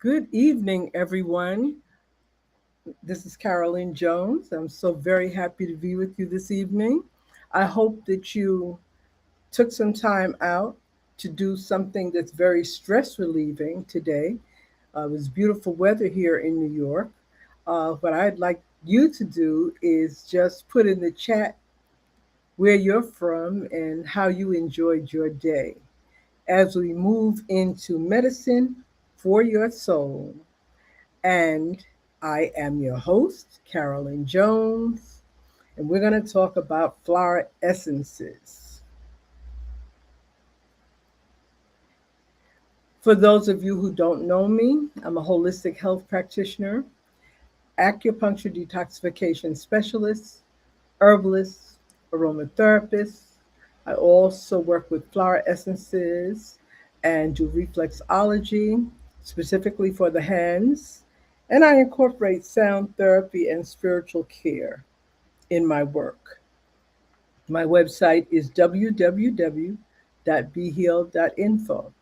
Good evening, everyone. This is Carolyn Jones. I'm so very happy to be with you this evening. I hope that you took some time out to do something that's very stress relieving today. It was beautiful weather here in New York. What I'd like you to do is just put in the chat where you're from and how you enjoyed your day as we move into medicine for your soul. And I am your host, Carolyn Jones, and we're going to talk about flower essences. For those of you who don't know me, I'm a holistic health practitioner, acupuncture detoxification specialist, herbalist, aromatherapist. I also work with flower essences and do reflexology, specifically for the hands. And I incorporate sound therapy and spiritual care in my work. My website is www.behealed.info.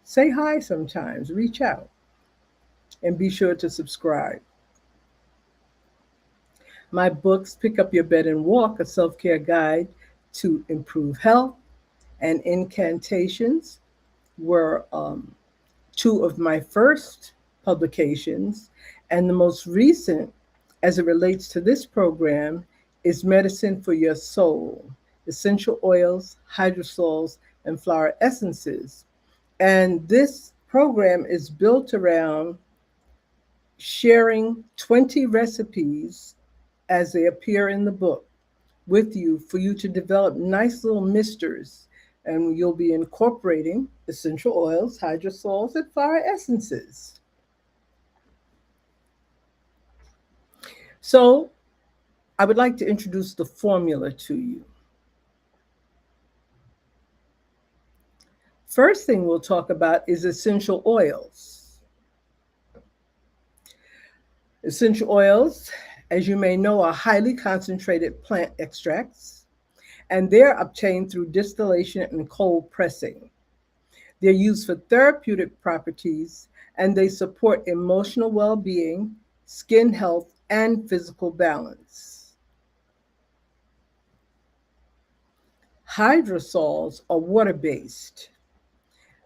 Say hi sometimes, reach out, and be sure to subscribe. My books, Pick Up Your Bed and Walk, a self care guide to improve health, and Incantations were two of my first publications. And the most recent, as it relates to this program, is Medicine for Your Soul, essential oils, hydrosols, and flower essences. And this program is built around sharing 20 recipes as they appear in the book with you for you to develop nice little misters. And you'll be incorporating essential oils, hydrosols, and flower essences. So, I would like to introduce the formula to you. First thing we'll talk about is essential oils. Essential oils, as you may know, are highly concentrated plant extracts, and they're obtained through distillation and cold pressing. They're used for therapeutic properties, and they support emotional well being, skin health, and physical balance. Hydrosols are water based.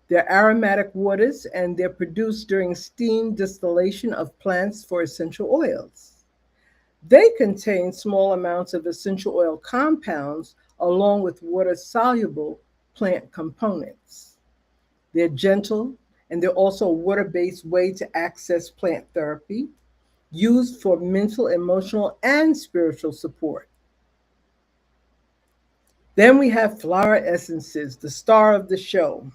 They're aromatic waters, and they're produced during steam distillation of plants for essential oils. They contain small amounts of essential oil compounds along with water soluble plant components. They're gentle, and they're also a water based way to access plant therapy used for mental, emotional, and spiritual support. Then we have flower essences, the star of the show.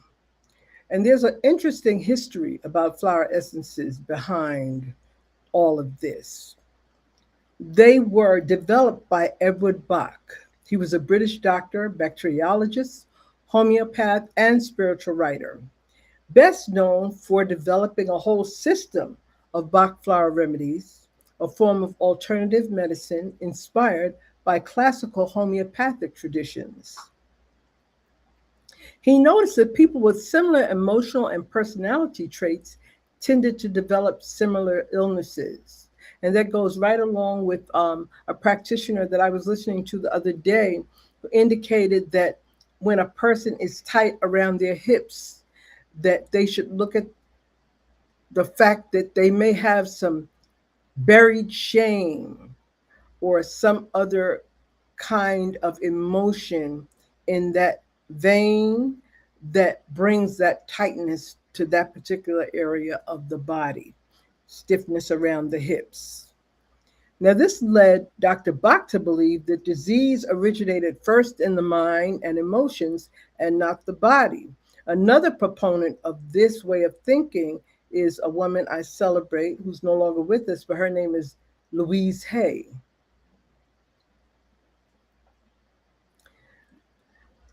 And there's an interesting history about flower essences behind all of this. They were developed by Edward Bach. He was a British doctor, bacteriologist, homeopath, and spiritual writer, best known for developing a whole system of Bach flower remedies, a form of alternative medicine inspired by classical homeopathic traditions. He noticed that people with similar emotional and personality traits tended to develop similar illnesses. And that goes right along with a practitioner that I was listening to the other day who indicated that when a person is tight around their hips, that they should look at the fact that they may have some buried shame or some other kind of emotion in that vein that brings that tightness to that particular area of the body, stiffness around the hips. Now, this led Dr. Bach to believe that disease originated first in the mind and emotions and not the body. Another proponent of this way of thinking is a woman I celebrate who's no longer with us, but her name is Louise Hay.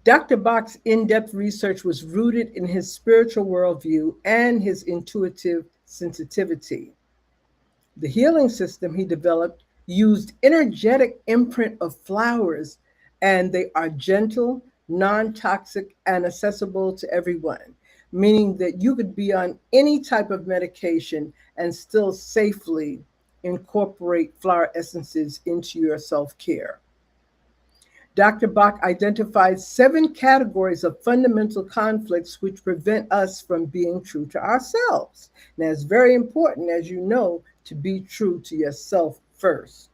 Dr. Bach's in depth research was rooted in his spiritual worldview and his intuitive sensitivity. The healing system he developed used energetic imprint of flowers, and they are gentle, non-toxic, and accessible to everyone. meaning that you could be on any type of medication and still safely incorporate flower essences into your self-care. Dr. Bach identified 7 categories of fundamental conflicts which prevent us from being true to ourselves. Now, it's very important, as you know, to be true to yourself first,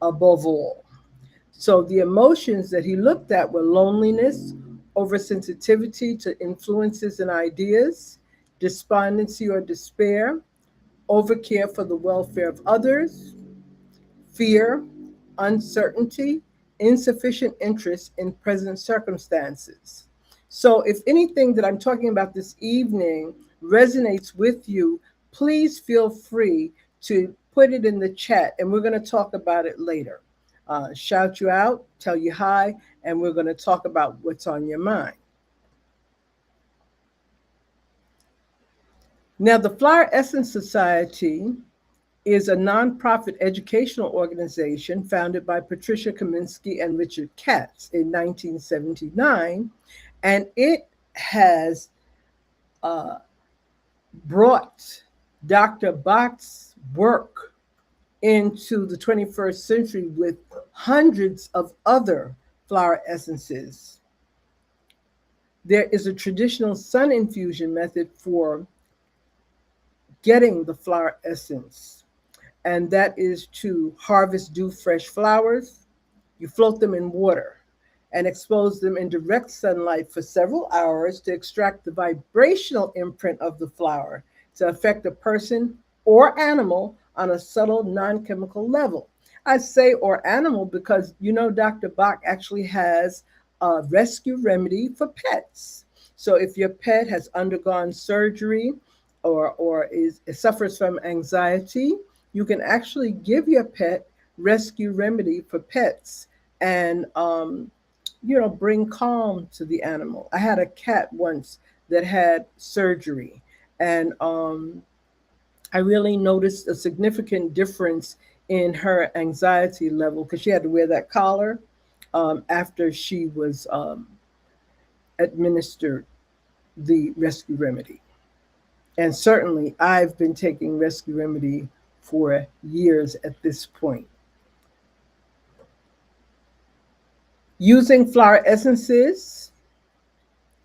above all. So, the emotions that he looked at were loneliness, oversensitivity to influences and ideas, despondency or despair, overcare for the welfare of others, fear, uncertainty, insufficient interest in present circumstances. So, if anything that I'm talking about this evening resonates with you, please feel free to put it in the chat and we're going to talk about it later. Shout you out, tell you hi, and we're going to talk about what's on your mind. Now, the Flower Essence Society is a nonprofit educational organization founded by Patricia Kaminsky and Richard Katz in 1979, and it has brought Dr. Bach's work into the 21st century with hundreds of other flower essences. There is a traditional sun infusion method for getting the flower essence, and that is to harvest dew fresh flowers. You float them in water and expose them in direct sunlight for several hours to extract the vibrational imprint of the flower to affect a person or animal on a subtle non-chemical level. I say or animal because Dr. Bach actually has a rescue remedy for pets. So if your pet has undergone surgery or suffers from anxiety, you can actually give your pet rescue remedy for pets and bring calm to the animal. I had a cat once that had surgery, and I really noticed a significant difference in her anxiety level because she had to wear that collar after she was administered the rescue remedy. And certainly I've been taking rescue remedy for years at this point. Using flower essences,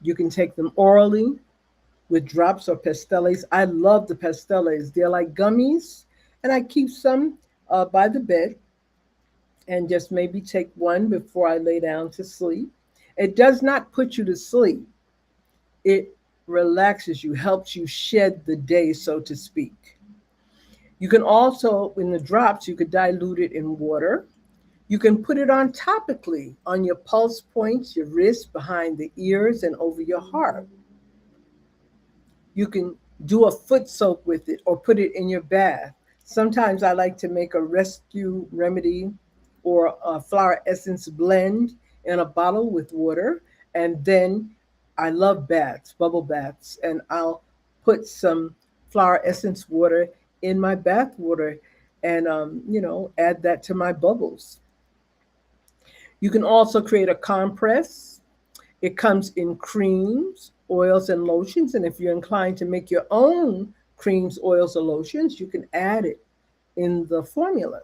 you can take them orally with drops or pasteles. I love the pasteles. They're like gummies, and I keep some by the bed and just maybe take one before I lay down to sleep. It does not put you to sleep. It relaxes you, helps you shed the day, so to speak. You can also, in the drops, you could dilute it in water. You can put it on topically on your pulse points, your wrist, behind the ears, and over your heart. You can do a foot soak with it or put it in your bath. Sometimes I like to make a rescue remedy or a flower essence blend in a bottle with water. And then I love baths, bubble baths, and I'll put some flower essence water in my bath water and, add that to my bubbles. You can also create a compress. It comes in creams, oils, and lotions. And if you're inclined to make your own creams, oils, or lotions, you can add it in the formula.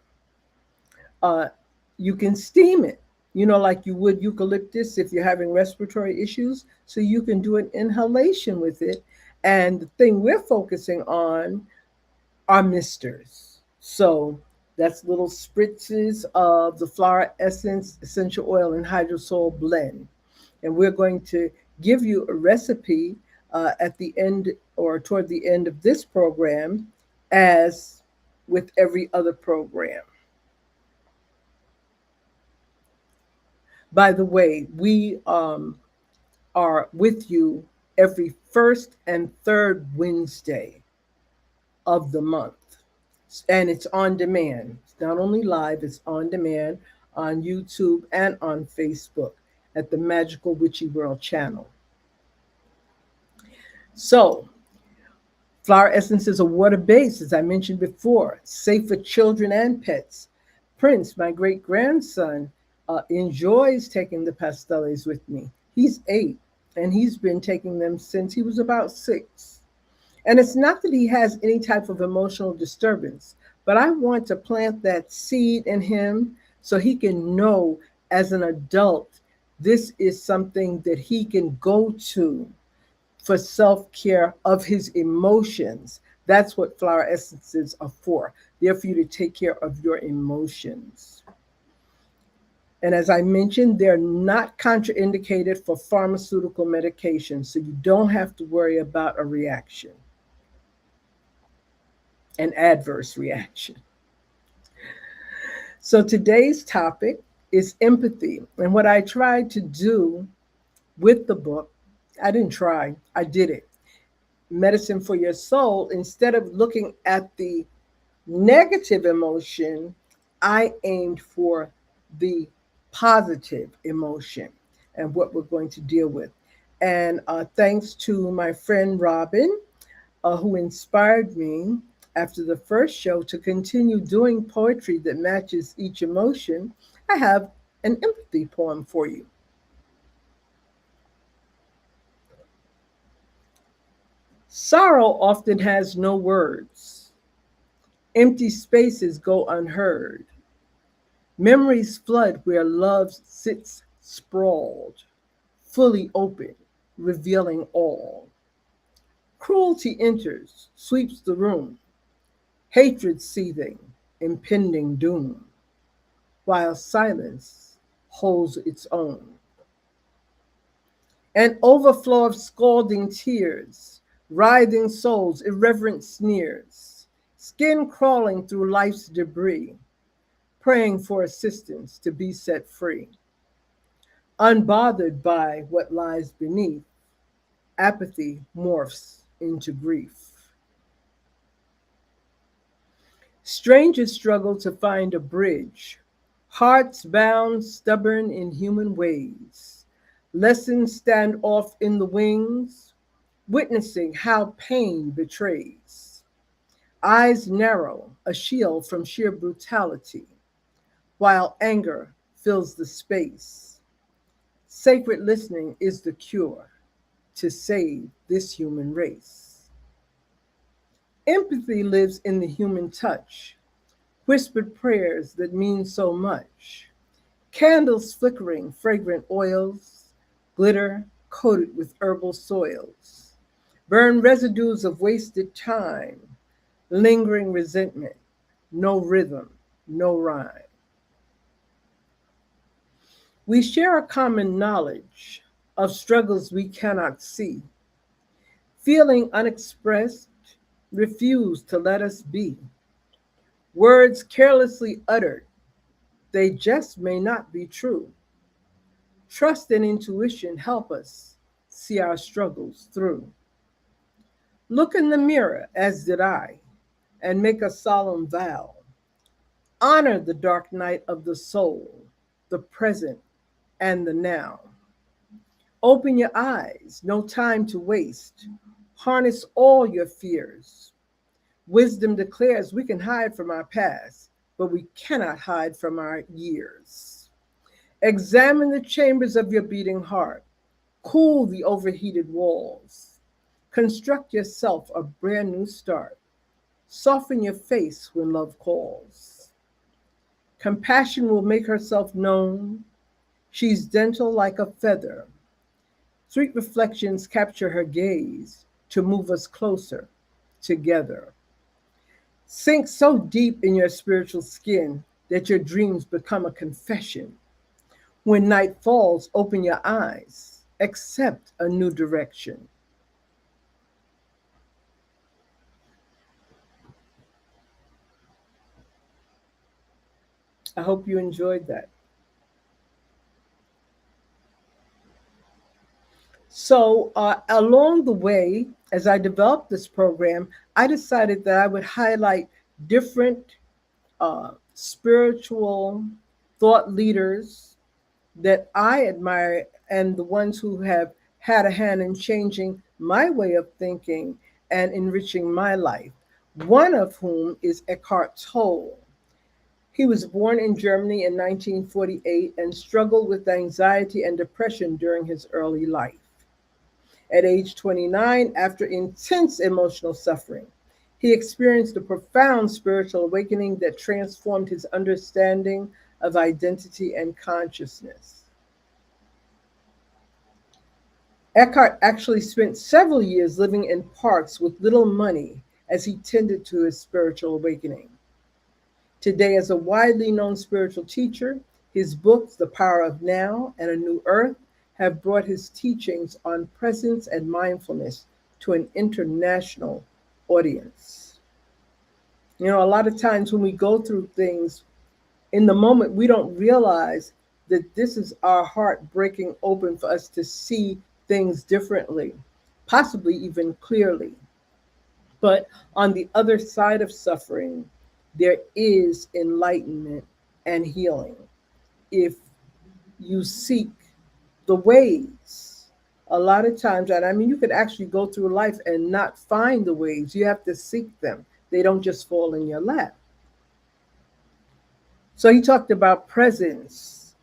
You can steam it, like you would eucalyptus if you're having respiratory issues. So you can do an inhalation with it. And the thing we're focusing on are misters. So that's little spritzes of the flower essence, essential oil, and hydrosol blend. And we're going to give you a recipe at the end or toward the end of this program, as with every other program. By the way, we are with you every first and third Wednesday of the month. And it's on demand. It's not only live, it's on demand on YouTube and on Facebook at the Magickal Witchy World channel. So, flower essences are water-based, as I mentioned before, safe for children and pets. Prince, my great-grandson, enjoys taking the pasteles with me. He's 8, and he's been taking them since he was about 6. And it's not that he has any type of emotional disturbance, but I want to plant that seed in him so he can know as an adult this is something that he can go to for self care of his emotions. That's what flower essences are for. They're for you to take care of your emotions. And as I mentioned, they're not contraindicated for pharmaceutical medication, so you don't have to worry about a reaction, an adverse reaction. So today's topic is empathy. And what I tried to do with the book, I didn't try, I did it. Medicine for Your Soul, instead of looking at the negative emotion, I aimed for the positive emotion and what we're going to deal with. And thanks to my friend Robin, who inspired me after the first show to continue doing poetry that matches each emotion, I have an empathy poem for you. Sorrow often has no words. Empty spaces go unheard. Memories flood where love sits sprawled, fully open, revealing all. Cruelty enters, sweeps the room, hatred seething, impending doom, while silence holds its own. An overflow of scalding tears, writhing souls, irreverent sneers, skin crawling through life's debris, praying for assistance to be set free. Unbothered by what lies beneath, apathy morphs into grief. Strangers struggle to find a bridge, hearts bound, stubborn in human ways. Lessons stand off in the wings, witnessing how pain betrays. Eyes narrow, a shield from sheer brutality, while anger fills the space. Sacred listening is the cure to save this human race. Empathy lives in the human touch, whispered prayers that mean so much, candles flickering, fragrant oils, glitter coated with herbal soils, burn residues of wasted time, lingering resentment, no rhythm, no rhyme. We share a common knowledge of struggles we cannot see, feeling unexpressed, refuse to let us be. Words carelessly uttered, they just may not be true. Trust and intuition help us see our struggles through. Look in the mirror, as did I, and make a solemn vow. Honor the dark night of the soul, the present and the now. Open your eyes, no time to waste. Harness all your fears. Wisdom declares we can hide from our past, but we cannot hide from our years. Examine the chambers of your beating heart. Cool the overheated walls. Construct yourself a brand new start. Soften your face when love calls. Compassion will make herself known. She's gentle like a feather. Sweet reflections capture her gaze to move us closer together. Sink so deep in your spiritual skin that your dreams become a confession. When night falls, open your eyes, accept a new direction. I hope you enjoyed that. So, along the way, as I developed this program, I decided that I would highlight different spiritual thought leaders that I admire and the ones who have had a hand in changing my way of thinking and enriching my life. One of whom is Eckhart Tolle. He was born in Germany in 1948 and struggled with anxiety and depression during his early life. At age 29, after intense emotional suffering, he experienced a profound spiritual awakening that transformed his understanding of identity and consciousness. Eckhart actually spent several years living in parks with little money as he tended to his spiritual awakening. Today, as a widely known spiritual teacher, his books, The Power of Now and A New Earth, have brought his teachings on presence and mindfulness to an international audience. You know, a lot of times when we go through things, in the moment, we don't realize that this is our heart breaking open for us to see things differently, possibly even clearly. But on the other side of suffering, there is enlightenment and healing if you seek the ways. A lot of times, and I mean, you could actually go through life and not find the ways. You have to seek them, they don't just fall in your lap. So he talked about presence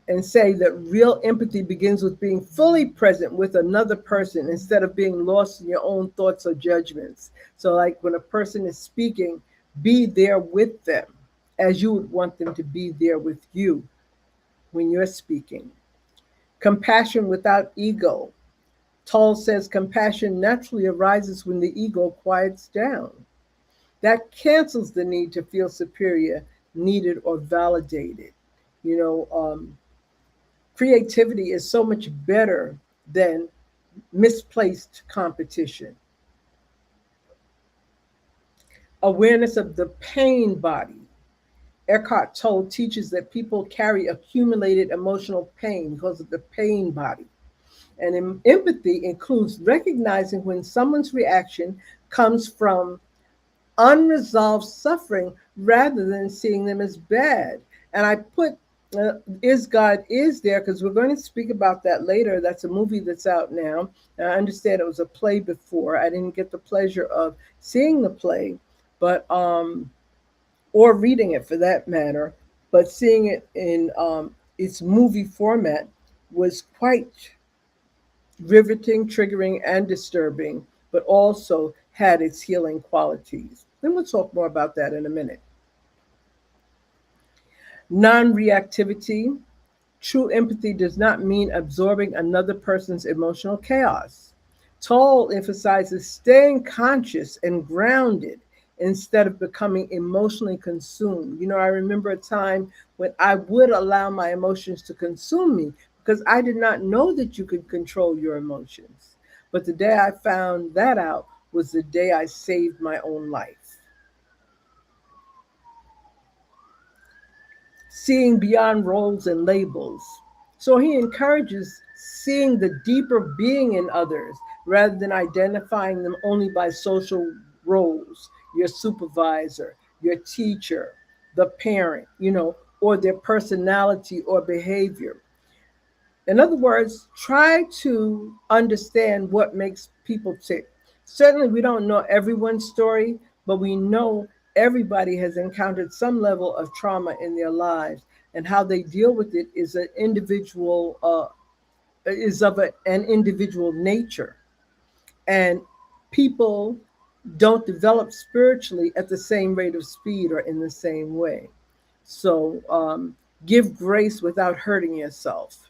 and say that real empathy begins with being fully present with another person instead of being lost in your own thoughts or judgments. So, like when a person is speaking, be there with them as you would want them to be there with you when you're speaking. Compassion without ego. Toll says compassion naturally arises when the ego quiets down. That cancels the need to feel superior, needed, or validated. You know, creativity is so much better than misplaced competition. Awareness of the pain body. Eckhart Tolle teaches that people carry accumulated emotional pain because of the pain body. And empathy includes recognizing when someone's reaction comes from unresolved suffering rather than seeing them as bad. And I put Is God Is there because we're going to speak about that later. That's a movie that's out now. And I understand it was a play before. I didn't get the pleasure of seeing the play, but or reading it for that matter. But seeing it in its movie format was quite riveting, triggering, and disturbing, but also had its healing qualities. Then we'll talk more about that in a minute. Non reactivity. True empathy does not mean absorbing another person's emotional chaos. Toll emphasizes staying conscious and grounded instead of becoming emotionally consumed. You know, I remember a time when I would allow my emotions to consume me because I did not know that you could control your emotions. But the day I found that out was the day I saved my own life. Seeing beyond roles and labels. So he encourages seeing the deeper being in others rather than identifying them only by social roles, your supervisor, your teacher, the parent, you know, or their personality or behavior. In other words, try to understand what makes people tick. Certainly, we don't know everyone's story, but we know everybody has encountered some level of trauma in their lives, and how they deal with it is an individual is of an individual nature. And people don't develop spiritually at the same rate of speed or in the same way. So give grace without hurting yourself.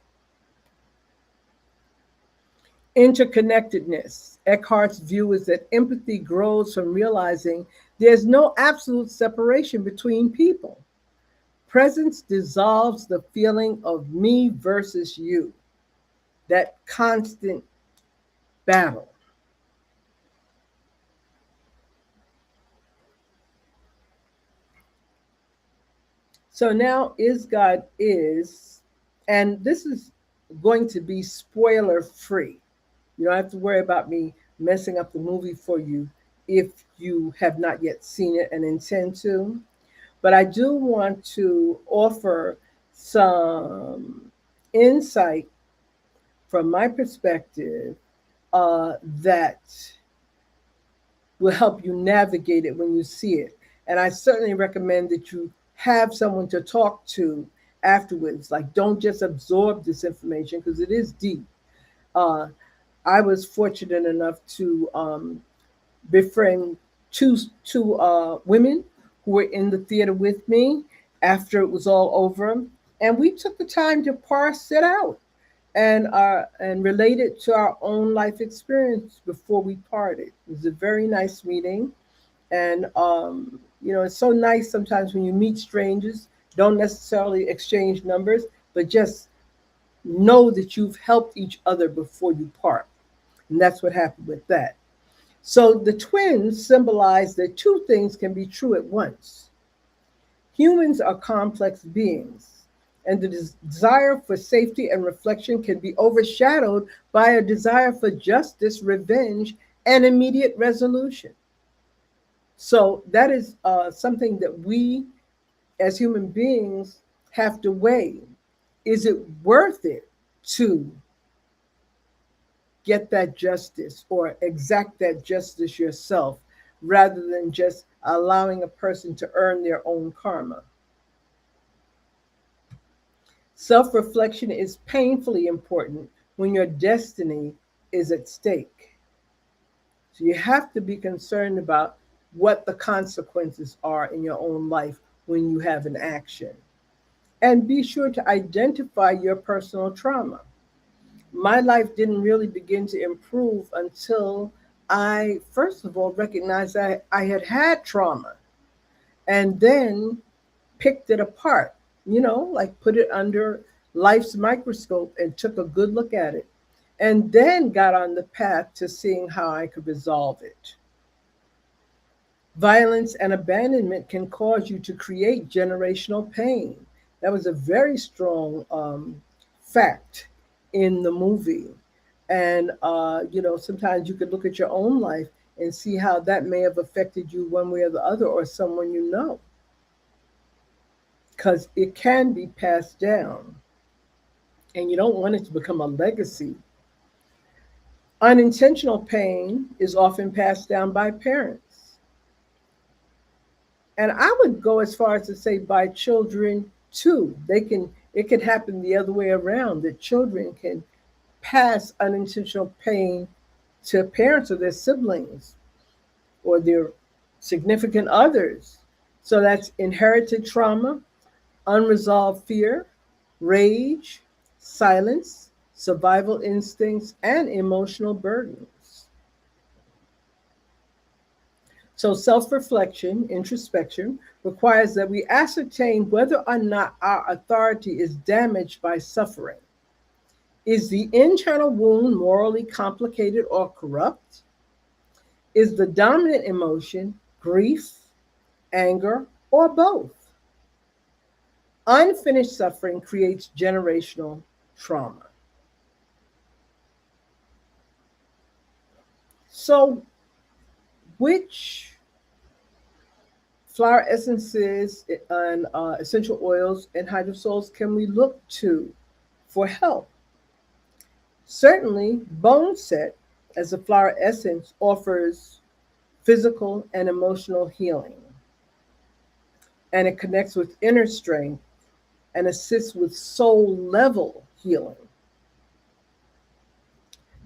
Interconnectedness. Eckhart's view is that empathy grows from realizing there's no absolute separation between people. Presence dissolves the feeling of me versus you, that constant battle. So now, Is God Is, and this is going to be spoiler free. You don't have to worry about me messing up the movie for you if you have not yet seen it and intend to. But I do want to offer some insight from my perspective that will help you navigate it when you see it. And I certainly recommend that you have someone to talk to afterwards. Like, don't just absorb this information because it is deep. Uh, I was fortunate enough to befriend two women who were in the theater with me after it was all over, and we took the time to parse it out and relate it to our own life experience before we parted. It was a very nice meeting, and it's so nice sometimes when you meet strangers, don't necessarily exchange numbers, but just know that you've helped each other before you part. And that's what happened with that. So the twins symbolize that two things can be true at once. Humans are complex beings, and the desire for safety and reflection can be overshadowed by a desire for justice, revenge, and immediate resolution. So that is something that we as human beings have to weigh. Is it worth it to get that justice or exact that justice yourself rather than just allowing a person to earn their own karma? Self reflection is painfully important when your destiny is at stake. So you have to be concerned about what the consequences are in your own life when you have an action. And be sure to identify your personal trauma. My life didn't really begin to improve until I, first of all, recognized I had had trauma and then picked it apart, like put it under life's microscope and took a good look at it, and then got on the path to seeing how I could resolve it. Violence and abandonment can cause you to create generational pain. That was a very strong fact in the movie. And, sometimes you could look at your own life and see how that may have affected you one way or the other or someone you know, because it can be passed down and you don't want it to become a legacy. Unintentional pain is often passed down by parents. And I would go as far as to say by children too. It can happen the other way around, that children can pass unintentional pain to parents or their siblings or their significant others. So that's inherited trauma, unresolved fear, rage, silence, survival instincts, and emotional burdens. So self reflection, introspection, requires that we ascertain whether or not our authority is damaged by suffering. Is the internal wound morally complicated or corrupt? Is the dominant emotion grief, anger, or both? Unfinished suffering creates generational trauma. So, which flower essences and essential oils and hydrosols can we look to for help? Certainly, Bone Set as a flower essence offers physical and emotional healing, and it connects with inner strength and assists with soul level healing.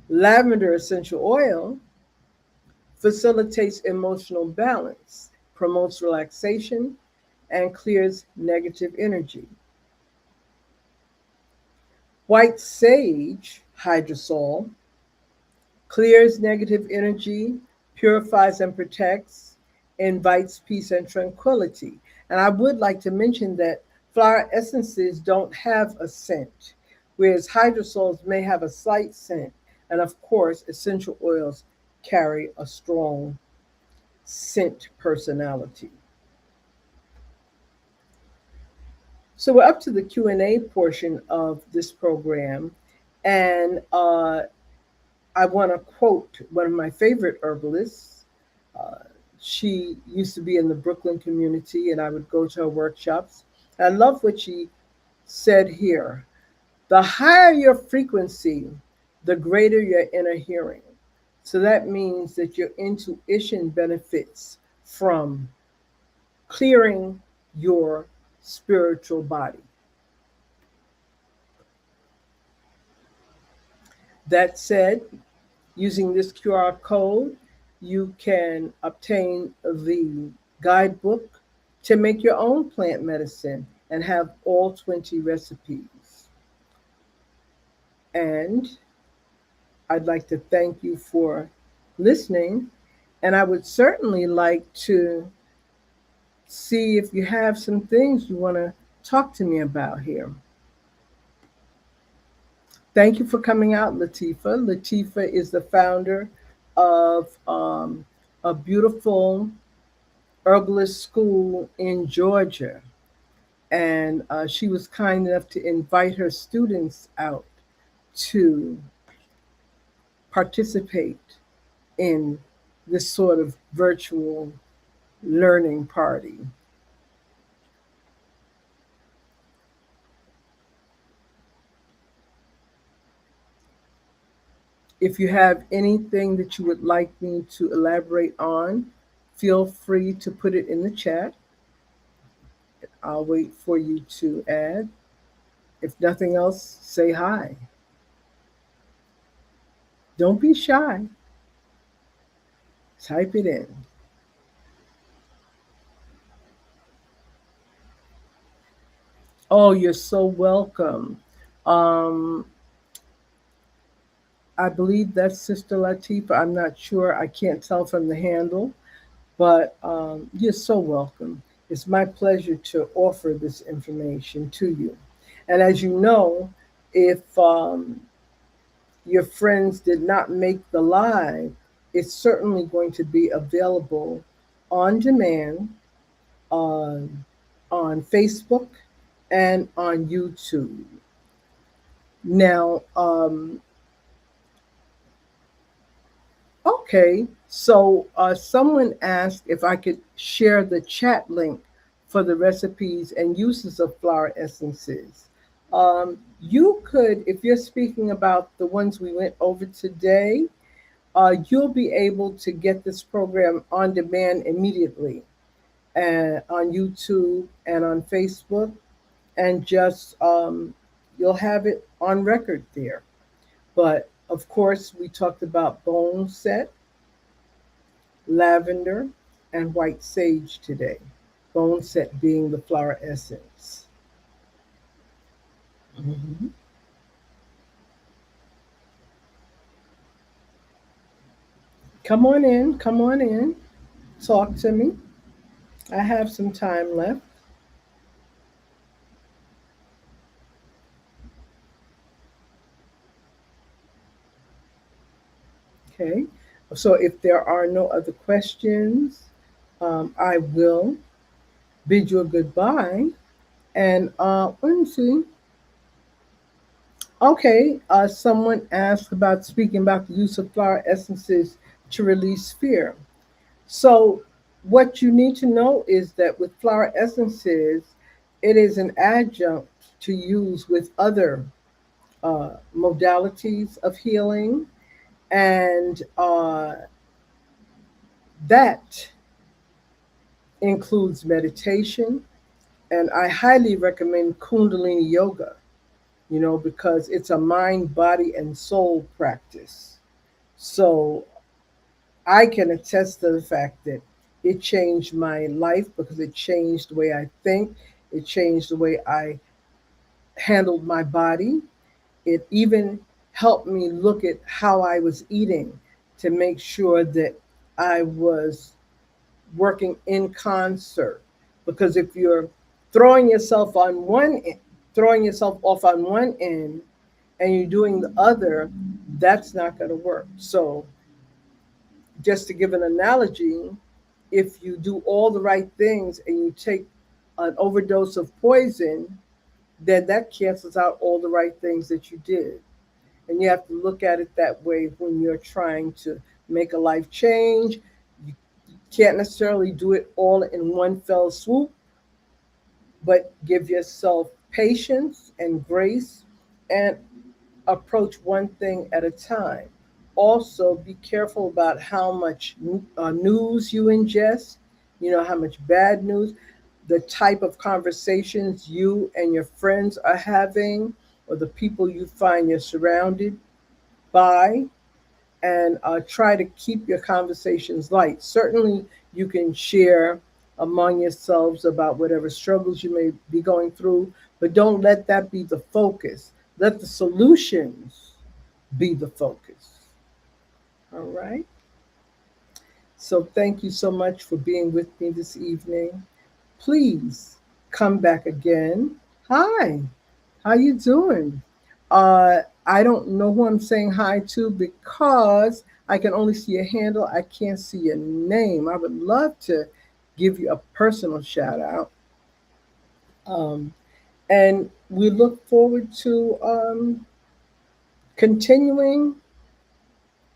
Lavender essential oil facilitates emotional balance, promotes relaxation, and clears negative energy. White sage hydrosol clears negative energy, purifies and protects, invites peace and tranquility. And I would like to mention that flower essences don't have a scent, whereas hydrosols may have a slight scent. And of course, essential oils carry a strong scent personality. So we're up to the Q&A portion of this program, and I want to quote one of my favorite herbalists. Uh, she used to be in the Brooklyn community, and I would go to her workshops. I love what she said here. The higher your frequency, the greater your inner hearing. So that means that your intuition benefits from clearing your spiritual body. That said, Using this QR code, you can obtain the guidebook to make your own plant medicine and have all 20 recipes. And I'd like to thank you for listening. And I would certainly like to see if you have some things you want to talk to me about here. Thank you for coming out, Latifa. Latifa is the founder of a beautiful herbalist school in Georgia. And she was kind enough to invite her students out to participate in this sort of virtual learning party. If you have anything that you would like me to elaborate on, feel free to put it in the chat. I'll wait for you to add. If nothing else, say hi. Don't be shy. Type it in. Oh, you're so welcome. Um, I believe that's Sister Latifa. I'm not sure. I can't tell from the handle, but you're so welcome. It's my pleasure to offer this information to you. And as you know, if your friends did not make the live, it's certainly going to be available on demand on Facebook and on YouTube. Now, okay, so someone asked if I could share the chat link for the recipes and uses of flower essences. You could, if you're speaking about the ones we went over today, you'll be able to get this program on demand immediately and on YouTube and on Facebook, and just you'll have it on record there. But of course, we talked about bone set, lavender, and white sage today. Bone set being the flower essence. Mhm. Come on in, come on in. Talk to me. I have some time left. Okay. So if there are no other questions, I will bid you a goodbye. And let me see. Okay, someone asked about speaking about the use of flower essences to release fear. So, what you need to know is that with flower essences, it is an adjunct to use with other modalities of healing, and that includes meditation. And I highly recommend Kundalini Yoga, because it's a mind, body, and soul practice. So I can attest to the fact that it changed my life because it changed the way I think, it changed the way I handled my body. It even helped me look at how I was eating to make sure that I was working in concert. Because if you're throwing yourself on one throwing yourself off on one end and you're doing the other, that's not going to work. So just to give an analogy, if you do all the right things and you take an overdose of poison, then that cancels out all the right things that you did. And you have to look at it that way when you're trying to make a life change. You can't necessarily do it all in one fell swoop, but give yourself patience and grace and approach one thing at a time. Also, be careful about how much news you ingest, how much bad news, the type of conversations you and your friends are having, or the people you find you're surrounded by. and try to keep your conversations light. Certainly, you can share among yourselves about whatever struggles you may be going through, but don't let that be the focus. Let the solutions be the focus. All right. So, thank you so much for being with me this evening. Please come back again. Hi, how you doing? I don't know who I'm saying hi to because I can only see your handle. I can't see your name. I would love to give you a personal shout out. Um, and we look forward to continuing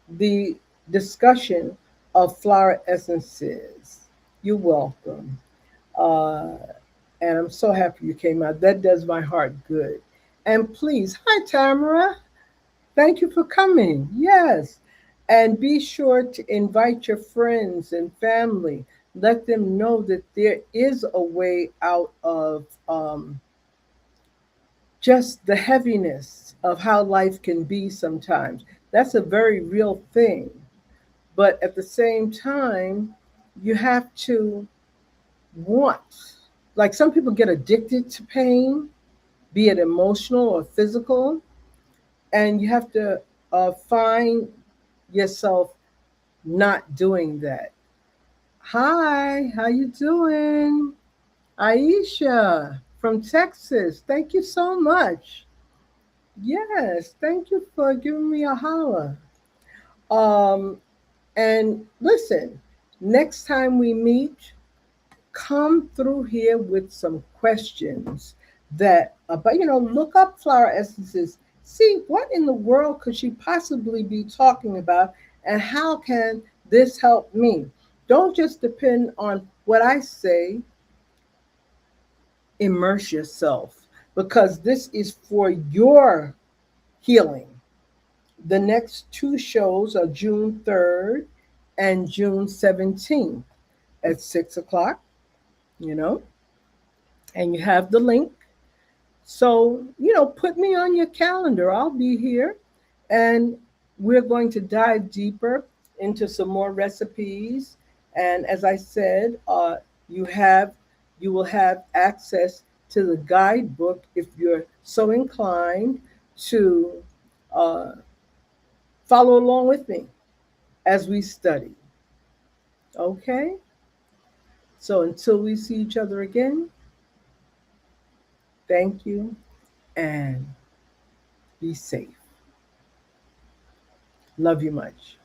the discussion of flower essences. You're welcome. Uh, and I'm so happy you came out. That does my heart good. And please, hi, Tamara. Thank you for coming. Yes. And be sure to invite your friends and family. Let them know that there is a way out of just the heaviness of how life can be sometimes. That's a very real thing. But at the same time, you have to want, like some people get addicted to pain, be it emotional or physical, and you have to find yourself not doing that. Hi, how you doing? Aisha from Texas. Thank you so much. Yes, thank you for giving me a holler. Um, and listen, next time we meet, come through here with some questions that but look up flower essences, see what in the world could she possibly be talking about, and how can this help me. Don't just depend on what I say. Immerse yourself, because this is for your healing. The next two shows are June 3rd and June 17th at 6 o'clock, you know, and you have the link. So, put me on your calendar. I'll be here. And we're going to dive deeper into some more recipes. And as I said, you have you will have access to the guidebook if you're so inclined to uh, follow along with me as we study. Okay? So until we see each other again, thank you and be safe. Love you much.